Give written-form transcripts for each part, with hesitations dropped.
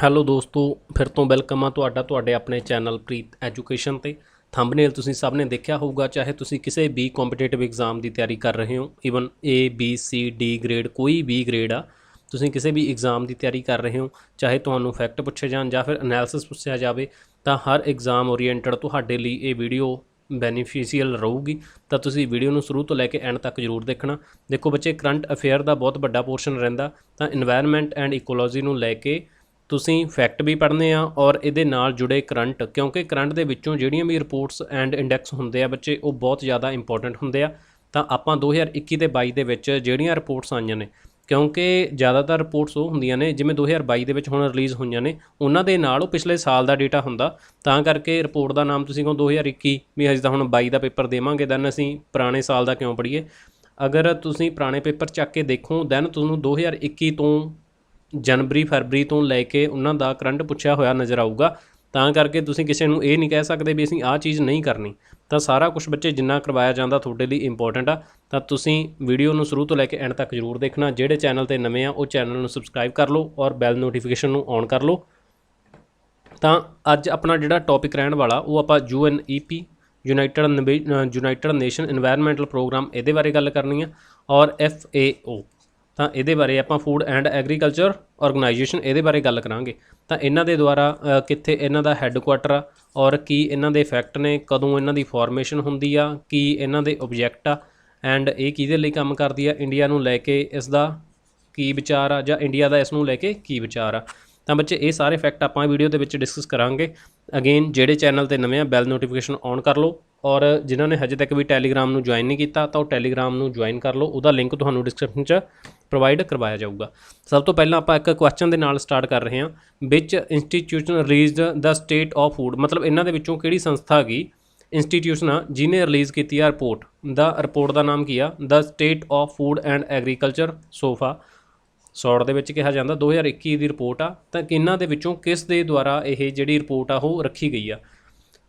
Hello ਦੋਸਤੋ, ਫਿਰ ਤੋਂ ਵੈਲਕਮ ਆ ਤੁਹਾਡੇ ਆਪਣੇ ਚੈਨਲ ਪ੍ਰੀਤ ਐਜੂਕੇਸ਼ਨ 'ਤੇ। ਥੰਬਨੇਲ ਤੁਸੀਂ ਸਭ ਨੇ ਦੇਖਿਆ ਹੋਊਗਾ। ਚਾਹੇ ਤੁਸੀਂ ਕਿਸੇ ਵੀ ਕੰਪੀਟੀਟਿਵ ਐਗਜ਼ਾਮ ਦੀ ਤਿਆਰੀ ਕਰ ਰਹੇ ਹੋ, even A B C D grade, ਕੋਈ ਵੀ ਗ੍ਰੇਡ ਆ, ਤੁਸੀਂ ਕਿਸੇ ਵੀ ਐਗਜ਼ਾਮ ਦੀ ਤਿਆਰੀ ਕਰ ਰਹੇ ਹੋ, ਚਾਹੇ ਤੁਹਾਨੂੰ ਫੈਕਟ ਪੁੱਛੇ ਜਾਣ ਜਾਂ ਫਿਰ ਐਨਾਲਿਸਿਸ ਪੁੱਛਿਆ ਜਾਵੇ, ਤਾਂ ਹਰ ਐਗਜ਼ਾਮ ਓਰੀਐਂਟਡ ਤੁਹਾਡੇ ਲਈ ਇਹ ਵੀਡੀਓ ਬੈਨੀਫੀਸ਼ੀਅਲ ਰਹੂਗੀ। ਤਾਂ ਤੁਸੀਂ ਵੀਡੀਓ ਨੂੰ ਸ਼ੁਰੂ ਤੋਂ ਲੈ ਕੇ ਐਂਡ ਤੱਕ ਜ਼ਰੂਰ ਦੇਖਣਾ। ਦੇਖੋ ਬੱਚੇ, ਕਰੰਟ ਅਫੇਅਰ ਦਾ ਬਹੁਤ ਵੱਡਾ ਪੋਰਸ਼ਨ ਰਹਿੰਦਾ, ਤਾਂ ਇਨਵਾਇਰਨਮੈਂਟ ਐਂਡ ਇਕੋਲੋਜੀ ਨੂੰ ਲੈ ਕੇ ਤੁਸੀਂ ਫੈਕਟ ਵੀ ਪੜ੍ਹਨੇ ਆ ਔਰ ਇਹਦੇ ਨਾਲ ਜੁੜੇ ਕਰੰਟ, ਕਿਉਂਕਿ ਕਰੰਟ ਦੇ ਵਿੱਚੋਂ ਜਿਹੜੀਆਂ ਵੀ ਰਿਪੋਰਟਸ ਐਂਡ ਇੰਡੈਕਸ ਹੁੰਦੇ ਆ ਬੱਚੇ, ਉਹ ਬਹੁਤ ਜ਼ਿਆਦਾ ਇੰਪੋਰਟੈਂਟ ਹੁੰਦੇ ਆ। ਤਾਂ ਆਪਾਂ 2021 ਤੇ 22 ਦੇ ਵਿੱਚ ਜਿਹੜੀਆਂ ਰਿਪੋਰਟਸ ਆਈਆਂ ਨੇ, ਕਿਉਂਕਿ ਜ਼ਿਆਦਾਤਰ ਰਿਪੋਰਟਸ ਉਹ ਹੁੰਦੀਆਂ ਨੇ ਜਿਵੇਂ 2022 ਦੇ ਵਿੱਚ ਹੁਣ ਰਿਲੀਜ਼ ਹੋਈਆਂ ਨੇ, ਉਹਨਾਂ ਦੇ ਨਾਲ ਉਹ ਪਿਛਲੇ ਸਾਲ ਦਾ ਡੇਟਾ ਹੁੰਦਾ। ਤਾਂ ਕਰਕੇ ਰਿਪੋਰਟ ਦਾ ਨਾਮ ਤੁਸੀਂ ਕਹੋ 2021 ਵੀ, ਹਜੇ ਤਾਂ ਹੁਣ 22 ਦਾ ਪੇਪਰ ਦੇਵਾਂਗੇ, ਦੈਨ ਅਸੀਂ ਪੁਰਾਣੇ ਸਾਲ ਦਾ ਕਿਉਂ ਪੜ੍ਹੀਏ। ਅਗਰ ਤੁਸੀਂ ਪੁਰਾਣੇ ਪੇਪਰ ਚੱਕ ਕੇ ਦੇਖੋ, ਦੈਨ ਤੁਹਾਨੂੰ 2021 ਤੋਂ ਜਨਵਰੀ ਫਰਵਰੀ ਤੋਂ ਲੈ ਕੇ ਉਹਨਾਂ ਦਾ ਕਰੰਟ ਪੁੱਛਿਆ ਹੋਇਆ ਨਜ਼ਰ ਆਊਗਾ। ਤਾਂ ਕਰਕੇ ਤੁਸੀਂ ਕਿਸੇ ਨੂੰ ਇਹ ਨਹੀਂ ਕਹਿ ਸਕਦੇ ਵੀ ਅਸੀਂ ਆਹ ਚੀਜ਼ ਨਹੀਂ ਕਰਨੀ। ਤਾਂ ਸਾਰਾ ਕੁਝ ਬੱਚੇ ਜਿੰਨਾ ਕਰਵਾਇਆ ਜਾਂਦਾ ਤੁਹਾਡੇ ਲਈ ਇੰਪੋਰਟੈਂਟ ਆ। ਤਾਂ ਤੁਸੀਂ ਵੀਡੀਓ ਨੂੰ ਸ਼ੁਰੂ ਤੋਂ ਲੈ ਕੇ ਐਂਡ ਤੱਕ ਜ਼ਰੂਰ ਦੇਖਣਾ। ਜਿਹੜੇ ਚੈਨਲ 'ਤੇ ਨਵੇਂ ਆ ਉਹ ਚੈਨਲ ਨੂੰ ਸਬਸਕ੍ਰਾਈਬ ਕਰ ਲਓ ਔਰ ਬੈਲ ਨੋਟੀਫਿਕੇਸ਼ਨ ਨੂੰ ਔਨ ਕਰ ਲਓ। ਤਾਂ ਅੱਜ ਆਪਣਾ ਜਿਹੜਾ ਟੌਪਿਕ ਰਹਿਣ ਵਾਲਾ ਉਹ ਆਪਾਂ UNEP United Nation environmental programme, ਇਹਦੇ ਬਾਰੇ ਗੱਲ ਕਰਨੀ ਆ, ਔਰ FAO, ਤਾਂ ਇਹਦੇ ਬਾਰੇ ਆਪਾਂ ਫੂਡ ਐਂਡ ਐਗਰੀਕਲਚਰ ਆਰਗੇਨਾਈਜੇਸ਼ਨ, ਇਹਦੇ ਬਾਰੇ ਗੱਲ ਕਰਾਂਗੇ। ਤਾਂ ਇਹਨਾਂ ਦੇ ਦੁਆਰਾ ਕਿੱਥੇ ਇਹਨਾਂ ਦਾ ਹੈੱਡਕੁਆਟਰ ਆ ਔਰ ਕੀ ਇਹਨਾਂ ਦੇ ਇਫੈਕਟ ਨੇ, ਕਦੋਂ ਇਹਨਾਂ ਦੀ ਫਾਰਮੇਸ਼ਨ ਹੁੰਦੀ ਆ, ਕੀ ਇਹਨਾਂ ਦੇ ਓਬਜੈਕਟ ਆ, ਐਂਡ ਇਹ ਕਿਹਦੇ ਲਈ ਕੰਮ ਕਰਦੀ ਆ, ਇੰਡੀਆ ਨੂੰ ਲੈ ਕੇ ਇਸ ਦਾ ਕੀ ਵਿਚਾਰ ਆ, ਜਾਂ ਇੰਡੀਆ ਦਾ ਇਸ ਨੂੰ ਲੈ ਕੇ ਕੀ ਵਿਚਾਰ ਆ। ਤਾਂ ਬੱਚੇ, ਇਹ ਸਾਰੇ ਫੈਕਟ ਆਪਾਂ ਵੀਡੀਓ ਦੇ ਵਿੱਚ ਡਿਸਕਸ ਕਰਾਂਗੇ। ਅਗੇਨ, ਜਿਹੜੇ ਚੈਨਲ 'ਤੇ ਨਵੇਂ ਆ ਬੈਲ ਨੋਟੀਫਿਕੇਸ਼ਨ ਔਨ ਕਰ ਲਓ, ਔਰ ਜਿਨ੍ਹਾਂ ਨੇ ਹਜੇ ਤੱਕ ਵੀ ਟੈਲੀਗ੍ਰਾਮ ਨੂੰ ਜੁਆਇਨ ਨਹੀਂ ਕੀਤਾ ਤਾਂ ਉਹ ਟੈਲੀਗ੍ਰਾਮ ਨੂੰ ਜੁਆਇਨ ਕਰ ਲਓ। ਉਹਦਾ ਲਿੰਕ ਤੁਹਾਨੂੰ ਡਿਸਕ੍ਰਿਪਸ਼ਨ 'ਚ ਪ੍ਰੋਵਾਈਡ ਕਰਵਾਇਆ ਜਾਊਗਾ। ਸਭ ਤੋਂ ਪਹਿਲਾਂ ਆਪਾਂ ਇੱਕ ਕੁਐਸਚਨ ਦੇ ਨਾਲ ਸਟਾਰਟ ਕਰ ਰਹੇ ਹਾਂ। ਵਿਚ institution released the state of food, ਮਤਲਬ ਇਹਨਾਂ ਦੇ ਵਿੱਚੋਂ ਕਿਹੜੀ ਸੰਸਥਾ ਹੈਗੀ, ਇੰਸਟੀਟਿਊਸ਼ਨ ਆ, ਜਿਹਨੇ ਰਿਲੀਜ਼ ਕੀਤੀ ਆ ਰਿਪੋਰਟ। ਰਿਪੋਰਟ ਦਾ ਨਾਮ ਕੀ ਆ? ਦ state of food and agriculture, sofa short ਦੇ ਵਿੱਚ ਕਿਹਾ ਜਾਂਦਾ। 2021 ਦੀ ਰਿਪੋਰਟ ਆ। ਤਾਂ ਇਹਨਾਂ ਦੇ ਵਿੱਚੋਂ ਕਿਸ ਦੇ ਦੁਆਰਾ ਇਹ ਜਿਹੜੀ ਰਿਪੋਰਟ ਆ ਉਹ ਰੱਖੀ ਗਈ ਆ?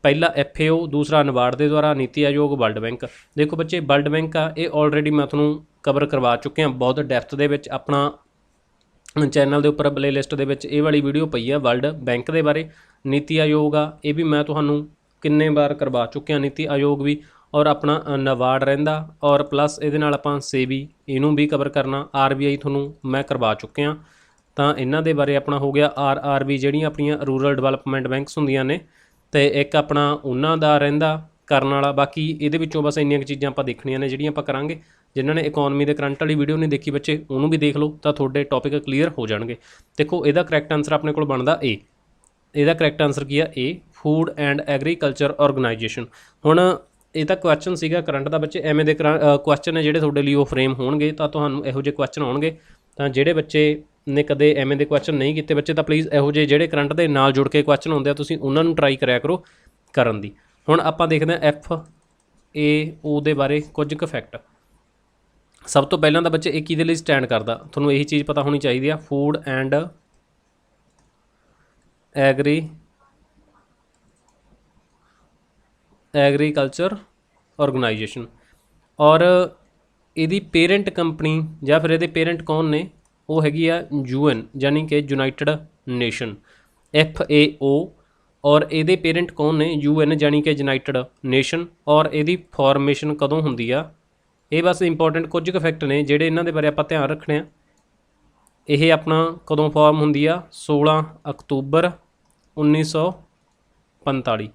ਪਹਿਲਾ FAO, ਦੂਸਰਾ ਨਬਾਰਡ ਦੇ ਦੁਆਰਾ, ਨੀਤੀ ਆਯੋਗ, ਵਰਲਡ ਬੈਂਕ। ਦੇਖੋ ਬੱਚੇ, ਵਰਲਡ ਬੈਂਕ ਆ, ਇਹ ਆਲਰੇਡੀ ਮੈਂ ਤੁਹਾਨੂੰ ਕਵਰ ਕਰਵਾ ਚੁੱਕਿਆ ਬਹੁਤ ਡੈਪਥ ਦੇ ਵਿੱਚ। ਆਪਣਾ ਚੈਨਲ ਦੇ ਉੱਪਰ ਪਲੇ ਲਿਸਟ ਦੇ ਵਿੱਚ ਇਹ ਵਾਲੀ ਵੀਡੀਓ ਪਈ ਆ ਵਰਲਡ ਬੈਂਕ ਦੇ ਬਾਰੇ। ਨੀਤੀ ਆਯੋਗ ਆ, ਇਹ ਵੀ ਮੈਂ ਤੁਹਾਨੂੰ ਕਿੰਨੇ ਵਾਰ ਕਰਵਾ ਚੁੱਕਿਆ, ਨੀਤੀ ਆਯੋਗ ਵੀ। ਔਰ ਆਪਣਾ ਨਬਾਰਡ ਰਹਿੰਦਾ, ਔਰ ਪਲੱਸ ਇਹਦੇ ਨਾਲ ਆਪਾਂ ਸੇਬੀ, ਇਹਨੂੰ ਵੀ ਕਵਰ ਕਰਨਾ। RBI ਤੁਹਾਨੂੰ ਮੈਂ ਕਰਵਾ ਚੁੱਕਿਆ। ਤਾਂ ਇਹਨਾਂ ਦੇ ਬਾਰੇ ਆਪਣਾ ਹੋ ਗਿਆ। RRB, ਜਿਹੜੀਆਂ ਆਪਣੀਆਂ ਰੂਰਲ ਡਿਵੈਲਪਮੈਂਟ ਬੈਂਕਸ ਹੁੰਦੀਆਂ ਨੇ, ਅਤੇ ਇੱਕ ਆਪਣਾ ਉਹਨਾਂ ਦਾ ਰਹਿੰਦਾ ਕਰਨ ਵਾਲਾ। ਬਾਕੀ ਇਹਦੇ ਵਿੱਚੋਂ ਬਸ ਇੰਨੀਆਂ ਕੁ ਚੀਜ਼ਾਂ ਆਪਾਂ ਦੇਖਣੀਆਂ ਨੇ ਜਿਹੜੀਆਂ ਆਪਾਂ ਕਰਾਂਗੇ। ਜਿਨ੍ਹਾਂ ਨੇ ਇਕੋਨਮੀ ਦੇ ਕਰੰਟ ਵਾਲੀ ਵੀਡੀਓ ਨਹੀਂ ਦੇਖੀ ਬੱਚੇ, ਉਹਨੂੰ ਵੀ ਦੇਖ ਲਓ, ਤਾਂ ਤੁਹਾਡੇ ਟੌਪਿਕ ਕਲੀਅਰ ਹੋ ਜਾਣਗੇ। ਦੇਖੋ, ਇਹਦਾ ਕਰੈਕਟ ਆਨਸਰ ਆਪਣੇ ਕੋਲ ਬਣਦਾ A। ਇਹਦਾ ਕਰੈਕਟ ਆਨਸਰ ਕੀ ਆ? A, food and agriculture organisation. ਹੁਣ ਇਹ ਤਾਂ ਕੁਐਸਚਨ ਸੀਗਾ ਕਰੰਟ ਦਾ ਬੱਚੇ, ਐਵੇਂ ਦੇ ਕੁਐਸਚਨ ਨੇ ਜਿਹੜੇ ਤੁਹਾਡੇ ਲਈ ਉਹ ਫਰੇਮ ਹੋਣਗੇ। ਤਾਂ ਤੁਹਾਨੂੰ ਇਹੋ ਜਿਹੇ ਕੁਐਸਚਨ ਆਉਣਗੇ। ਤਾਂ ਜਿਹੜੇ ਬੱਚੇ ਨੇ ਕਦੇ ਐਵੇਂ ਦੇ ਕੁਐਸਚਨ ਨਹੀਂ ਕੀਤੇ ਬੱਚੇ, ਤਾਂ ਪਲੀਜ਼ ਇਹੋ ਜਿਹੇ ਜਿਹੜੇ ਕਰੰਟ ਦੇ ਨਾਲ ਜੁੜ ਕੇ ਕੁਐਸਚਨ ਹੁੰਦੇ ਆ, ਤੁਸੀਂ ਉਹਨਾਂ ਨੂੰ ਟਰਾਈ ਕਰਿਆ ਕਰੋ ਕਰਨ ਦੀ। ਹੁਣ ਆਪਾਂ ਦੇਖਦੇ ਹਾਂ FAO ਦੇ ਬਾਰੇ ਕੁਝ ਕੁ ਫੈਕਟ। ਸਭ ਤੋਂ ਪਹਿਲਾਂ ਤਾਂ ਬੱਚੇ, ਇਹ ਕਿਹਦੇ ਲਈ ਸਟੈਂਡ ਕਰਦਾ, ਤੁਹਾਨੂੰ ਇਹੀ ਚੀਜ਼ ਪਤਾ ਹੋਣੀ ਚਾਹੀਦੀ ਆ। Food and agriculture organisation. ਔਰ ਇਹਦੀ ਪੇਰੈਂਟ ਕੰਪਨੀ ਜਾਂ ਫਿਰ ਇਹਦੇ ਪੇਰੈਂਟ ਕੌਣ ਨੇ? ਉਹ ਹੈਗੀ ਆ UN, ਯਾਨੀ ਕਿ ਯੂਨਾਈਟਿਡ ਨੇਸ਼ਨ, FAO। ਔਰ ਇਹਦੇ ਪੇਰੈਂਟ ਕੌਣ ਨੇ? UN, ਯਾਨੀ ਕਿ ਯੂਨਾਈਟਿਡ ਨੇਸ਼ਨ। ਔਰ ਇਹਦੀ ਫਾਰਮੇਸ਼ਨ ਕਦੋਂ ਹੁੰਦੀ ਆ? ਇਹ ਬਸ ਇੰਪੋਰਟੈਂਟ ਕੁਝ ਕੁ ਫੈਕਟ ਨੇ ਜਿਹੜੇ ਇਹਨਾਂ ਦੇ ਬਾਰੇ ਆਪਾਂ ਧਿਆਨ ਰੱਖਣੇ ਆ। ਇਹ ਆਪਣਾ ਕਦੋਂ ਫਾਰਮ ਹੁੰਦੀ ਆ? 16 ਅਕਤੂਬਰ 1945।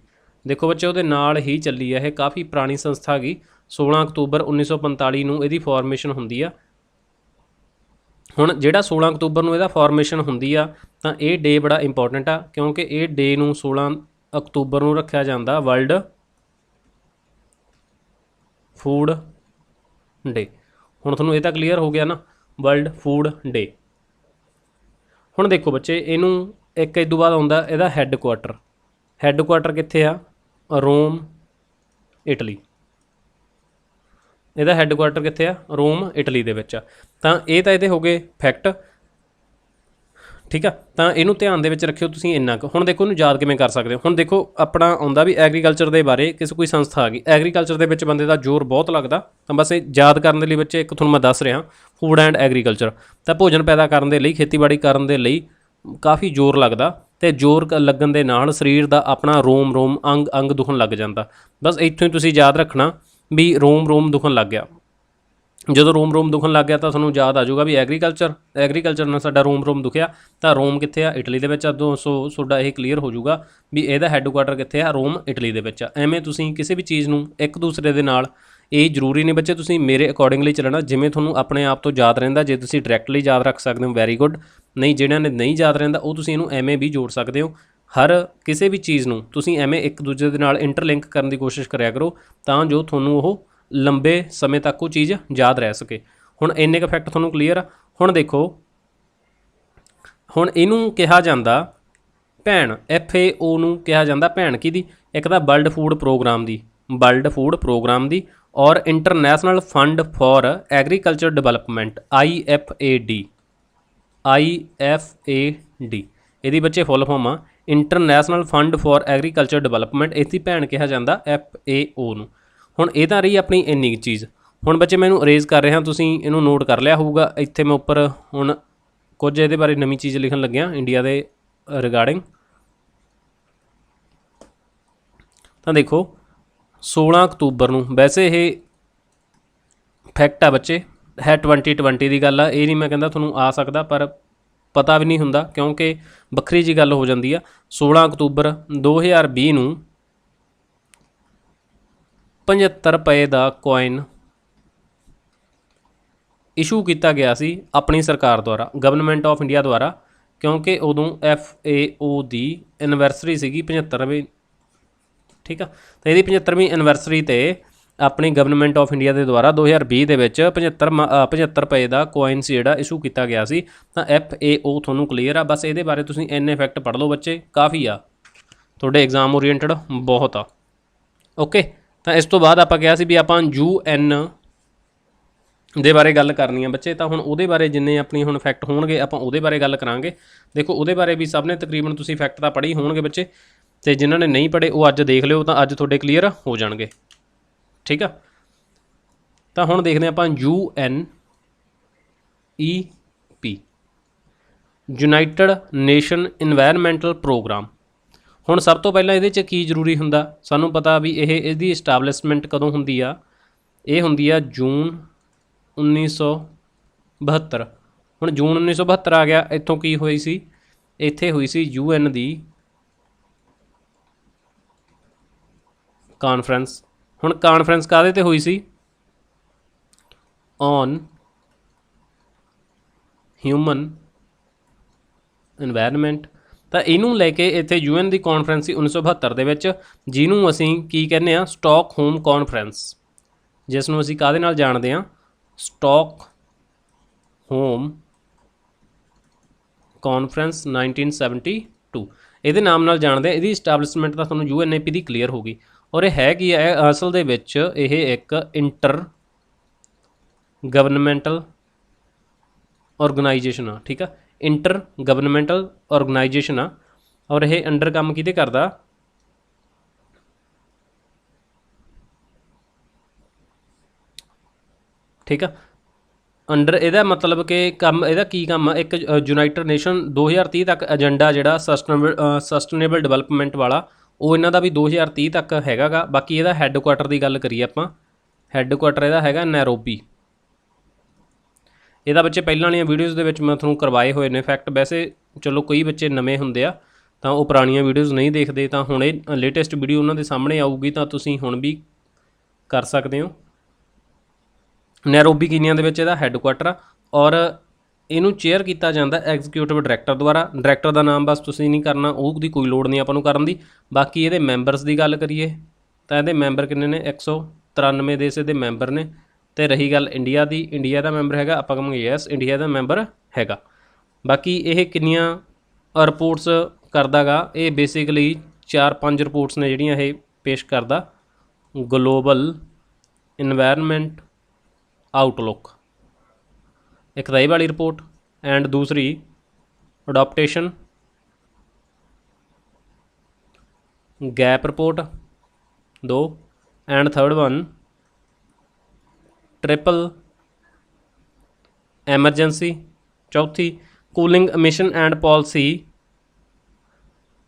ਦੇਖੋ ਬੱਚੇ, ਉਹਦੇ ਨਾਲ ਹੀ ਚੱਲੀ ਆ, ਇਹ ਕਾਫੀ ਪੁਰਾਣੀ ਸੰਸਥਾ ਹੈਗੀ। 16 ਅਕਤੂਬਰ 1945 ਨੂੰ ਇਹਦੀ ਫਾਰਮੇਸ਼ਨ ਹੁੰਦੀ ਆ। ਹੁਣ ਜਿਹੜਾ 16 ਅਕਤੂਬਰ ਨੂੰ ਇਹਦਾ ਫਾਰਮੇਸ਼ਨ ਹੁੰਦੀ ਆ, ਤਾਂ ਇਹ ਡੇ ਬੜਾ ਇੰਪੋਰਟੈਂਟ ਆ, ਕਿਉਂਕਿ ਇਹ ਡੇ ਨੂੰ 16 ਅਕਤੂਬਰ ਨੂੰ ਰੱਖਿਆ ਜਾਂਦਾ ਵਰਲਡ ਫੂਡ ਡੇ। ਹੁਣ ਤੁਹਾਨੂੰ ਇਹ ਤਾਂ ਕਲੀਅਰ ਹੋ ਗਿਆ ਨਾ, ਵਰਲਡ ਫੂਡ ਡੇ। ਹੁਣ ਦੇਖੋ ਬੱਚੇ, ਇਹਨੂੰ ਇੱਕ ਇਸ ਤੋਂ ਬਾਅਦ ਆਉਂਦਾ ਇਹਦਾ ਹੈੱਡਕੁਆਟਰ। ਹੈੱਡਕੁਆਟਰ ਕਿੱਥੇ ਆ? ਰੋਮ, ਇਟਲੀ। ਇਹਦਾ ਹੈੱਡਕੁਆਟਰ ਕਿੱਥੇ ਆ? ਰੋਮ, ਇਟਲੀ ਦੇ ਵਿੱਚ ਆ। ਤਾਂ ਇਹ ਤਾਂ ਇਹਦੇ ਹੋ ਗਏ ਫੈਕਟ, ਠੀਕ ਆ। ਤਾਂ ਇਹਨੂੰ ਧਿਆਨ ਦੇ ਵਿੱਚ ਰੱਖਿਓ ਤੁਸੀਂ ਇੰਨਾ ਕੁ। ਹੁਣ ਦੇਖੋ, ਇਹਨੂੰ ਯਾਦ ਕਿਵੇਂ ਕਰ ਸਕਦੇ ਹੋ? ਹੁਣ ਦੇਖੋ, ਆਪਣਾ ਆਉਂਦਾ ਵੀ ਐਗਰੀਕਲਚਰ ਦੇ ਬਾਰੇ ਕਿਸੇ ਕੋਈ ਸੰਸਥਾ ਆ ਗਈ। ਐਗਰੀਕਲਚਰ ਦੇ ਵਿੱਚ ਬੰਦੇ ਦਾ ਜ਼ੋਰ ਬਹੁਤ ਲੱਗਦਾ। ਤਾਂ ਬਸ ਇਹ ਯਾਦ ਕਰਨ ਦੇ ਲਈ ਬੱਚੇ, ਇੱਕ ਤੁਹਾਨੂੰ ਮੈਂ ਦੱਸ ਰਿਹਾ, ਫੂਡ ਐਂਡ ਐਗਰੀਕਲਚਰ। ਤਾਂ ਭੋਜਨ ਪੈਦਾ ਕਰਨ ਦੇ ਲਈ, ਖੇਤੀਬਾੜੀ ਕਰਨ ਦੇ ਲਈ ਕਾਫੀ ਜ਼ੋਰ ਲੱਗਦਾ ਤੇ ਜ਼ੋਰ ਲੱਗਣ ਦੇ ਨਾਲ ਸਰੀਰ ਦਾ ਆਪਣਾ ਰੋਮ ਰੋਮ ਅੰਗ ਅੰਗ ਦੁਖਣ ਲੱਗ ਜਾਂਦਾ। ਬਸ ਇੱਥੋਂ ਹੀ ਤੁਸੀਂ ਯਾਦ ਰੱਖਣਾ ਵੀ ਰੋਮ ਰੋਮ ਦੁਖਣ ਲੱਗ ਗਿਆ। ਜਦੋਂ ਰੋਮ ਰੋਮ ਦੁਖਣ ਲੱਗ ਗਿਆ ਤਾਂ ਤੁਹਾਨੂੰ ਯਾਦ ਆ ਜਾਊਗਾ ਵੀ ਐਗਰੀਕਲਚਰ ਨਾਲ ਸਾਡਾ ਰੋਮ ਰੋਮ ਦੁਖਿਆ ਤਾਂ ਰੋਮ ਕਿੱਥੇ ਆ, ਇਟਲੀ ਦੇ ਵਿੱਚ ਆ। ਸੋ ਤੁਹਾਡਾ ਇਹ ਕਲੀਅਰ ਹੋ ਜਾਊਗਾ ਵੀ ਇਹਦਾ ਹੈੱਡਕੁਆਟਰ ਕਿੱਥੇ ਆ, ਰੋਮ ਇਟਲੀ ਦੇ ਵਿੱਚ ਆ। ਐਵੇਂ ਤੁਸੀਂ ਕਿਸੇ ਵੀ ਚੀਜ਼ ਨੂੰ ਇੱਕ ਦੂਸਰੇ ਦੇ ਨਾਲ, ਇਹ ਜ਼ਰੂਰੀ ਨਹੀਂ ਬੱਚੇ ਤੁਸੀਂ ਮੇਰੇ ਅਕੋਰਡਿੰਗਲੀ ਚੱਲਣਾ, ਜਿਵੇਂ ਤੁਹਾਨੂੰ ਆਪਣੇ ਆਪ ਤੋਂ ਯਾਦ ਰਹਿੰਦਾ। ਜੇ ਤੁਸੀਂ ਡਾਇਰੈਕਟਲੀ ਯਾਦ ਰੱਖ ਸਕਦੇ ਹੋ ਵੈਰੀ ਗੁੱਡ, ਨਹੀਂ ਜਿਹੜਿਆਂ ਨੇ ਨਹੀਂ ਯਾਦ ਰਹਿੰਦਾ ਉਹ ਤੁਸੀਂ ਇਹਨੂੰ ਐਵੇਂ ਵੀ ਜੋੜ ਸਕਦੇ ਹੋ। ਹਰ ਕਿਸੇ ਵੀ ਚੀਜ਼ ਨੂੰ ਤੁਸੀਂ ਐਵੇਂ ਇੱਕ ਦੂਜੇ ਦੇ ਨਾਲ ਇੰਟਰਲਿੰਕ ਕਰਨ ਦੀ ਕੋਸ਼ਿਸ਼ ਕਰਿਆ ਕਰੋ ਤਾਂ ਜੋ ਤੁਹਾਨੂੰ ਉਹ ਲੰਬੇ ਸਮੇਂ ਤੱਕ ਉਹ ਚੀਜ਼ ਯਾਦ ਰਹਿ ਸਕੇ। ਹੁਣ ਇੰਨੇ ਕੁ ਫੈਕਟ ਤੁਹਾਨੂੰ ਕਲੀਅਰ ਆ। ਹੁਣ ਦੇਖੋ, ਹੁਣ ਇਹਨੂੰ ਕਿਹਾ ਜਾਂਦਾ ਭੈਣ, FAO ਨੂੰ ਕਿਹਾ ਜਾਂਦਾ ਭੈਣ ਕਿਹਦੀ? ਇੱਕ ਤਾਂ ਵਰਲਡ ਫੂਡ ਪ੍ਰੋਗਰਾਮ ਦੀ ਔਰ international fund for agriculture development IFAD ਇਹਦੀ ਬੱਚੇ ਫੁੱਲ ਫਾਰਮ ਆ international fund for agriculture development. ਇਸਦੀ ਭੈਣ ਕਿਹਾ ਜਾਂਦਾ FAO ਨੂੰ। ਹੁਣ ਇਹ ਤਾਂ ਰਹੀ ਆਪਣੀ ਇੰਨੀ ਚੀਜ਼। ਹੁਣ ਬੱਚੇ ਮੈਂ ਇਹਨੂੰ ਅਰੇਜ਼ ਕਰ ਰਿਹਾ, ਤੁਸੀਂ ਇਹਨੂੰ ਨੋਟ ਕਰ ਲਿਆ ਹੋਊਗਾ। ਇੱਥੇ ਮੈਂ ਉੱਪਰ ਹੁਣ ਕੁਝ ਇਹਦੇ ਬਾਰੇ ਨਵੀਂ ਚੀਜ਼ ਲਿਖਣ ਲੱਗਿਆ ਇੰਡੀਆ ਦੇ ਰਿਗਾਰਡਿੰਗ। ਤਾਂ ਦੇਖੋ 16 ਅਕਤੂਬਰ ਨੂੰ, ਵੈਸੇ ਇਹ ਫੈਕਟ ਆ ਬੱਚੇ, ਹੈ 2020 ਦੀ ਗੱਲ ਆ। ਇਹ ਨਹੀਂ ਮੈਂ ਕਹਿੰਦਾ ਤੁਹਾਨੂੰ ਆ ਸਕਦਾ, ਪਰ ਪਤਾ ਵੀ ਨਹੀਂ ਹੁੰਦਾ ਕਿਉਂਕਿ ਵੱਖਰੀ ਜੀ ਗੱਲ ਹੋ ਜਾਂਦੀ ਆ। 16 ਅਕਤੂਬਰ 2020 ਨੂੰ 75 ਰੁਪਏ ਦਾ ਕੋਇਨ ਇਸ਼ੂ ਕੀਤਾ ਗਿਆ ਸੀ ਆਪਣੀ ਸਰਕਾਰ ਦੁਆਰਾ, ਗਵਰਨਮੈਂਟ ਆਫ ਇੰਡੀਆ ਦੁਆਰਾ, ਕਿਉਂਕਿ ਉਦੋਂ FAO ਦੀ ਐਨਵਰਸਰੀ ਸੀਗੀ 75ਵੀਂ। ਠੀਕ ਆ, ਤਾਂ ਇਹਦੀ 75ਵੀਂ ਐਨਵਰਸਰੀ 'ਤੇ ਆਪਣੀ ਗਵਰਨਮੈਂਟ ਆਫ ਇੰਡੀਆ ਦੇ ਦੁਆਰਾ 2020 ਦੇ ਵਿੱਚ 75 ਰੁਪਏ ਦਾ ਕੋਇਨ ਸੀ ਜਿਹੜਾ ਇਸ਼ੂ ਕੀਤਾ ਗਿਆ ਸੀ। ਤਾਂ FAO ਤੁਹਾਨੂੰ ਕਲੀਅਰ ਆ। ਬਸ ਇਹਦੇ ਬਾਰੇ ਤੁਸੀਂ ਇੰਨੇ ਫੈਕਟ ਪੜ੍ਹ ਲਓ ਬੱਚੇ, ਕਾਫੀ ਆ, ਤੁਹਾਡੇ ਐਗਜ਼ਾਮ ਓਰੀਐਂਟਡ ਬਹੁਤ ਆ। ਓਕੇ, ਤਾਂ ਇਸ ਤੋਂ ਬਾਅਦ ਆਪਾਂ ਕਿਹਾ ਸੀ ਵੀ ਆਪਾਂ UN ਦੇ ਬਾਰੇ ਗੱਲ ਕਰਨੀ ਆ ਬੱਚੇ। ਤਾਂ ਹੁਣ ਉਹਦੇ ਬਾਰੇ ਜਿੰਨੇ ਆਪਣੀ ਹੁਣ ਫੈਕਟ ਹੋਣਗੇ ਆਪਾਂ ਉਹਦੇ ਬਾਰੇ ਗੱਲ ਕਰਾਂਗੇ। ਦੇਖੋ ਉਹਦੇ ਬਾਰੇ ਵੀ ਸਭ ਨੇ ਤਕਰੀਬਨ ਤੁਸੀਂ ਫੈਕਟ ਤਾਂ ਪੜ੍ਹੇ ਹੋਣਗੇ ਬੱਚੇ, ਅਤੇ ਜਿਨ੍ਹਾਂ ਨੇ ਨਹੀਂ ਪੜ੍ਹੇ ਉਹ ਅੱਜ ਦੇਖ ਲਿਓ, ਤਾਂ ਅੱਜ ਤੁਹਾਡੇ ਕਲੀਅਰ ਹੋ ਜਾਣਗੇ। ਠੀਕ ਆ, ਤਾਂ ਹੁਣ ਦੇਖਦੇ ਆਪਾਂ UNEP, United Nation environmental programme. ਹੁਣ ਸਭ ਤੋਂ ਪਹਿਲਾਂ ਇਹਦੇ 'ਚ ਕੀ ਜ਼ਰੂਰੀ ਹੁੰਦਾ, ਸਾਨੂੰ ਪਤਾ ਵੀ ਇਹਦੀ ਇਸਟੈਬਲਿਸ਼ਮੈਂਟ ਕਦੋਂ ਹੁੰਦੀ ਆ? ਇਹ ਹੁੰਦੀ ਆ ਜੂਨ 1972। ਹੁਣ ਜੂਨ 1972 ਆ ਗਿਆ, ਇੱਥੋਂ ਕੀ ਹੋਈ ਸੀ? ਇੱਥੇ ਹੋਈ ਸੀ UN ਦੀ ਕਾਨਫਰੰਸ। ਹੁਣ ਕਾਨਫਰੰਸ ਕਾਹਦੇ 'ਤੇ ਹੋਈ ਸੀ? On human environment. ਤਾਂ ਇਹਨੂੰ ਲੈ ਕੇ ਇੱਥੇ UN ਦੀ ਕਾਨਫਰੰਸ ਸੀ 1972 ਦੇ ਵਿੱਚ, ਜਿਹਨੂੰ ਅਸੀਂ ਕੀ ਕਹਿੰਦੇ ਹਾਂ? ਸਟਾਕਹੋਮ ਕਾਨਫਰੰਸ, ਜਿਸ ਨੂੰ ਅਸੀਂ ਕਾਹਦੇ ਨਾਲ ਜਾਣਦੇ ਹਾਂ? ਸਟਾਕਹੋਮ ਕਾਨਫਰੰਸ 1972 ਇਹਦੇ ਨਾਮ ਨਾਲ ਜਾਣਦੇ ਆ। ਇਹਦੀ ਇਸਟੈਬਲਿਸ਼ਮੈਂਟ ਤਾਂ ਤੁਹਾਨੂੰ UNEP ਦੀ ਕਲੀਅਰ ਹੋ ਗਈ। ਔਰ ਇਹ ਹੈ ਕੀ ਹੈ? ਅਸਲ ਦੇ ਵਿੱਚ ਇਹ ਇੱਕ ਇੰਟਰ ਗਵਰਨਮੈਂਟਲ ਔਰਗਨਾਈਜੇਸ਼ਨ ਆ। ਠੀਕ ਆ, ਇੰਟਰ ਗਵਰਨਮੈਂਟਲ ਔਰਗਨਾਈਜੇਸ਼ਨ ਆ। ਔਰ ਇਹ ਅੰਡਰ ਕੰਮ ਕਿਹਦੇ ਕਰਦਾ? ਠੀਕ ਆ, ਅੰਡਰ ਇਹਦਾ ਮਤਲਬ ਕਿ ਕੰਮ, ਇਹਦਾ ਕੀ ਕੰਮ ਆ? ਇੱਕ ਯੂਨਾਈਟਿਡ ਨੇਸ਼ਨ 2030 ਤੱਕ ਏਜੰਡਾ ਜਿਹੜਾ ਸਸਟੇਨੇਬਲ ਡਿਵੈਲਪਮੈਂਟ ਵਾਲਾ, ਉਹ ਇਹਨਾਂ ਦਾ ਵੀ 2030 ਤੱਕ ਹੈਗਾ ਗਾ। ਬਾਕੀ ਇਹਦਾ ਹੈੱਡਕੁਆਟਰ ਦੀ ਗੱਲ ਕਰੀਏ ਆਪਾਂ, ਹੈੱਡਕੁਆਟਰ ਇਹਦਾ ਹੈਗਾ ਨੈਰੋਬੀ। ਇਹਦਾ ਬੱਚੇ ਪਹਿਲਾਂ ਵਾਲੀਆਂ ਵੀਡੀਓਜ਼ ਦੇ ਵਿੱਚ ਮੈਂ ਤੁਹਾਨੂੰ ਕਰਵਾਏ ਹੋਏ ਨੇ ਫੈਕਟ। ਵੈਸੇ ਚਲੋ ਕਈ ਬੱਚੇ ਨਵੇਂ ਹੁੰਦੇ ਆ ਤਾਂ ਉਹ ਪੁਰਾਣੀਆਂ ਵੀਡੀਓਜ਼ ਨਹੀਂ ਦੇਖਦੇ, ਤਾਂ ਹੁਣ ਇਹ ਲੇਟੈਸਟ ਵੀਡੀਓ ਉਹਨਾਂ ਦੇ ਸਾਹਮਣੇ ਆਊਗੀ ਤਾਂ ਤੁਸੀਂ ਹੁਣ ਵੀ ਕਰ ਸਕਦੇ ਹੋ। ਨੈਰੋਬੀ ਕੀਨੀਆ ਦੇ ਵਿੱਚ ਇਹਦਾ ਹੈੱਡਕੁਆਟਰ ਆ ਔਰ ਇਹਨੂੰ ਚੇਅਰ ਕੀਤਾ ਜਾਂਦਾ ਐਗਜ਼ੀਕਿਊਟਿਵ ਡਾਇਰੈਕਟਰ ਦੁਆਰਾ। ਡਾਇਰੈਕਟਰ ਦਾ ਨਾਮ ਬਸ ਤੁਸੀਂ ਨਹੀਂ ਕਰਨਾ, ਉਹਦੀ ਕੋਈ ਲੋੜ ਨਹੀਂ ਆਪਾਂ ਨੂੰ ਕਰਨ ਦੀ। ਬਾਕੀ ਇਹਦੇ ਮੈਂਬਰਸ ਦੀ ਗੱਲ ਕਰੀਏ ਤਾਂ ਇਹਦੇ ਮੈਂਬਰ ਕਿੰਨੇ ਨੇ? 193 ਦੇਸ਼ ਇਹਦੇ ਮੈਂਬਰ ਨੇ। ਅਤੇ ਰਹੀ ਗੱਲ ਇੰਡੀਆ ਦੀ, ਇੰਡੀਆ ਦਾ ਮੈਂਬਰ ਹੈਗਾ, ਆਪਾਂ ਕਹਾਂਗੇ ਯੈਸ ਇੰਡੀਆ ਦਾ ਮੈਂਬਰ ਹੈਗਾ। ਬਾਕੀ ਇਹ ਕਿੰਨੀਆਂ ਰਿਪੋਰਟਸ ਕਰਦਾ ਗਾ? ਇਹ ਬੇਸਿਕਲੀ 4-5 ਰਿਪੋਰਟਸ ਨੇ ਜਿਹੜੀਆਂ ਇਹ ਪੇਸ਼ ਕਰਦਾ। ਗਲੋਬਲ ਇਨਵਾਇਰਨਮੈਂਟ ਆਊਟਲੁੱਕ, ਇੱਕ ਤਾਂ ਇਹ ਵਾਲੀ ਰਿਪੋਰਟ, ਐਂਡ ਦੂਸਰੀ adaptation gap report 2, and third one triple emergency, ਚੌਥੀ ਕੂਲਿੰਗ ਐਮਿਸ਼ਨ ਐਂਡ ਪਾਲਿਸੀ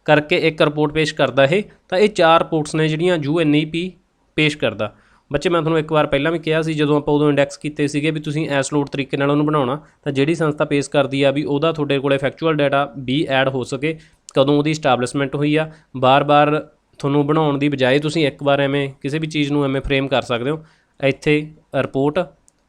ਕਰਕੇ ਇੱਕ ਰਿਪੋਰਟ ਪੇਸ਼ ਕਰਦਾ ਇਹ। ਤਾਂ ਇਹ 4 ਰਿਪੋਰਟਸ ਨੇ ਜਿਹੜੀਆਂ UNEP ਪੇਸ਼ ਕਰਦਾ। ਬੱਚੇ ਮੈਂ ਤੁਹਾਨੂੰ ਇੱਕ ਵਾਰ ਪਹਿਲਾਂ ਵੀ ਕਿਹਾ ਸੀ ਜਦੋਂ ਆਪਾਂ ਉਦੋਂ ਇੰਡੈਕਸ ਕੀਤੇ ਸੀਗੇ ਵੀ ਤੁਸੀਂ ਐਸਲੋਟ ਤਰੀਕੇ ਨਾਲ ਉਹਨੂੰ ਬਣਾਉਣਾ, ਤਾਂ ਜਿਹੜੀ ਸੰਸਥਾ ਪੇਸ਼ ਕਰਦੀ ਆ ਵੀ ਉਹਦਾ ਤੁਹਾਡੇ ਕੋਲੇ ਫੈਕਚੁਅਲ ਡਾਟਾ ਵੀ ਐਡ ਹੋ ਸਕੇ, ਕਦੋਂ ਉਹਦੀ ਸਟੈਬਲਿਸ਼ਮੈਂਟ ਹੋਈ ਆ। ਬਾਰ-ਬਾਰ ਤੁਹਾਨੂੰ ਬਣਾਉਣ ਦੀ ਬਜਾਏ ਤੁਸੀਂ ਇੱਕ ਵਾਰ ਐਵੇਂ ਕਿਸੇ ਵੀ ਚੀਜ਼ ਨੂੰ ਐਵੇਂ ਫਰੇਮ ਕਰ ਸਕਦੇ ਹੋ। ਇੱਥੇ ਰਿਪੋਰਟ,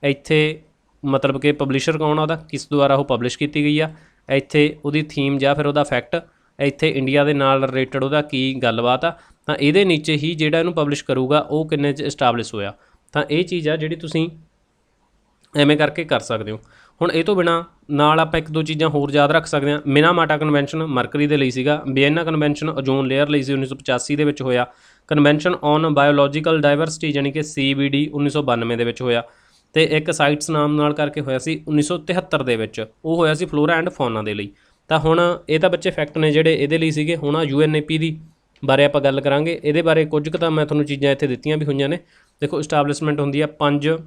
ਇੱਥੇ ਮਤਲਬ ਕਿ ਪਬਲਿਸ਼ਰ ਕੌਣ ਆ ਉਹਦਾ, ਕਿਸ ਦੁਆਰਾ ਉਹ ਪਬਲਿਸ਼ ਕੀਤੀ ਗਈ ਆ, ਇੱਥੇ ਉਹਦੀ ਥੀਮ ਜਾਂ ਫਿਰ ਉਹਦਾ ਫੈਕਟ, ਇੱਥੇ ਇੰਡੀਆ ਦੇ ਨਾਲ ਰਿਲੇਟਡ ਉਹਦਾ ਕੀ ਗੱਲਬਾਤ ਆ। ਤਾਂ ਇਹਦੇ ਨੀਚੇ ਹੀ ਜਿਹੜਾ ਇਹਨੂੰ ਪਬਲਿਸ਼ ਕਰੂਗਾ ਉਹ ਕਿੰਨੇ 'ਚ ਇਸਟੈਬਲਿਸ਼ ਹੋਇਆ। ਤਾਂ ਇਹ ਚੀਜ਼ ਆ ਜਿਹੜੀ ਤੁਸੀਂ ਐਵੇਂ ਕਰਕੇ ਕਰ ਸਕਦੇ ਹੋ। ਹੁਣ ਇਹ ਤੋਂ ਬਿਨਾਂ ਨਾਲ ਆਪਾਂ 1-2 ਚੀਜ਼ਾਂ ਹੋਰ ਯਾਦ ਰੱਖ ਸਕਦੇ ਹਾਂ। ਮਿਨਾਮਾਟਾ ਕਨਵੈਨਸ਼ਨ ਮਰਕਰੀ ਦੇ ਲਈ ਸੀਗਾ। ਵਿਏਨਾ ਕਨਵੈਨਸ਼ਨ ਓਜ਼ੋਨ ਲੇਅਰ ਲਈ ਸੀ, 1985 ਦੇ ਵਿੱਚ ਹੋਇਆ। ਕਨਵੈਨਸ਼ਨ ਔਨ ਬਾਇਓਲੋਜੀਕਲ ਡਾਇਵਰਸਿਟੀ ਯਾਨੀ ਕਿ CBD 1992 ਦੇ ਵਿੱਚ ਹੋਇਆ। ਤੇ ਇੱਕ ਸਾਈਟਸ ਨਾਮ ਨਾਲ ਕਰਕੇ ਹੋਇਆ ਸੀ 1973 ਦੇ ਵਿੱਚ, ਉਹ ਹੋਇਆ ਸੀ ਫਲੋਰਾ ਐਂਡ ਫੌਨਾ ਦੇ ਲਈ। ਤਾਂ ਹੁਣ ਇਹ ਤਾਂ ਬੱਚੇ ਫੈਕਟ ਨੇ ਜਿਹੜੇ ਇਹਦੇ ਲਈ ਸੀਗੇ। ਹੁਣ UNEP ਦੀ ਬਾਰੇ ਆਪਾਂ ਗੱਲ ਕਰਾਂਗੇ। ਇਹਦੇ ਬਾਰੇ ਕੁਝ ਕੁ ਤਾਂ ਮੈਂ ਤੁਹਾਨੂੰ ਚੀਜ਼ਾਂ ਇੱਥੇ ਦਿੱਤੀਆਂ ਵੀ ਹੋਈਆਂ ਨੇ। ਦੇਖੋ ਇਸਟੈਬਲਿਸ਼ਮੈਂਟ ਹੁੰਦੀ ਆ 5